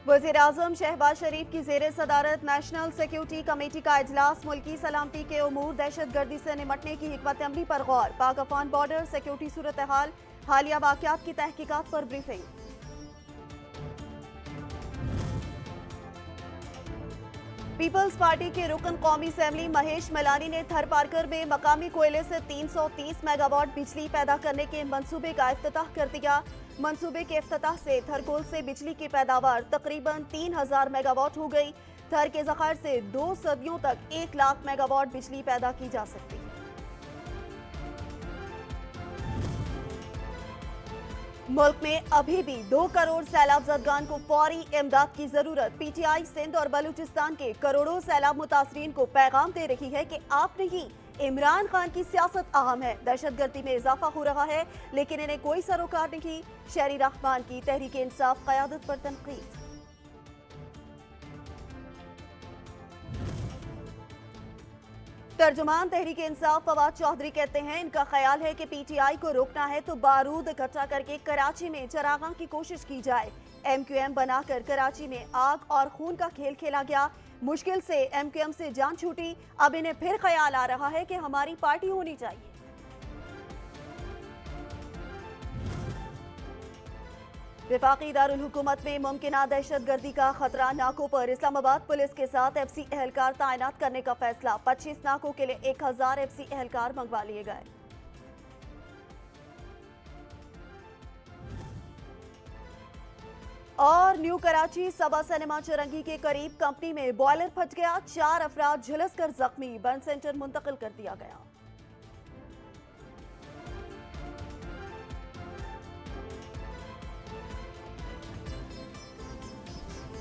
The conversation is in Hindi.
वज़ीर-ए-आज़म शहबाज शरीफ की ज़ेर सदारत नेशनल सिक्योरिटी कमेटी का इजलास। मुल्की सलामती के उमूर, दहशतगर्दी से निपटने की हिकमत अमली पर गौर। पाक अफगान बॉर्डर सिक्योरिटी सूरत हाल, हालिया वाक़यात की तहकीकात पर ब्रीफिंग। पीपल्स पार्टी के रुकन कौमी असेंबली महेश मलानी ने थर पारकर में मकामी कोयले से 330 मेगावाट बिजली पैदा करने के मंसूबे का इफ्तिताह कर दिया। मंसूबे के इफ्तिताह से थरकोल से बिजली की पैदावार तकरीबन 3000 मेगावाट हो गई। थर के ज़खायर से 2 सदियों तक 1 लाख मेगावाट बिजली पैदा की जा सकती है। मुल्क में अभी भी 2 करोड़ सैलाब ज़दगान को फौरी इमदाद की जरूरत। पीटीआई सिंध और बलूचिस्तान के करोड़ों सैलाब मुतासरीन को पैगाम दे रही है कि आप नहीं, इमरान खान की सियासत अहम है। दहशतगर्दी में इजाफा हो रहा है लेकिन इन्हें कोई सरोकार नहीं। शहरी रहमान की तहरीक इंसाफ क़यादत पर तनकीद। तर्जुमान तहरीक इंसाफ फवाद चौधरी कहते हैं, इनका ख्याल है कि पीटीआई को रोकना है तो बारूद इकट्ठा करके कराची में चरागां की कोशिश की जाए। एमक्यूएम बनाकर कराची में आग और खून का खेल खेला गया। मुश्किल से एमक्यूएम से जान छूटी, अब इन्हें फिर ख्याल आ रहा है कि हमारी पार्टी होनी चाहिए। वफाकी दारुल हुकूमत में मुमकिना दहशतगर्दी का खतरा। नाकों पर इस्लामाबाद पुलिस के साथ एफसी एहलकार तैनात करने का फैसला। 25 नाकों के लिए 1000 एफसी एहलकार मंगवा लिए गए। और न्यू कराची सबा सिनेमा चरंगी के करीब कंपनी में बॉयलर फट गया। 4 अफराद झुलस कर जख्मी। बर्न सेंटर मुंतकिल कर दिया गया।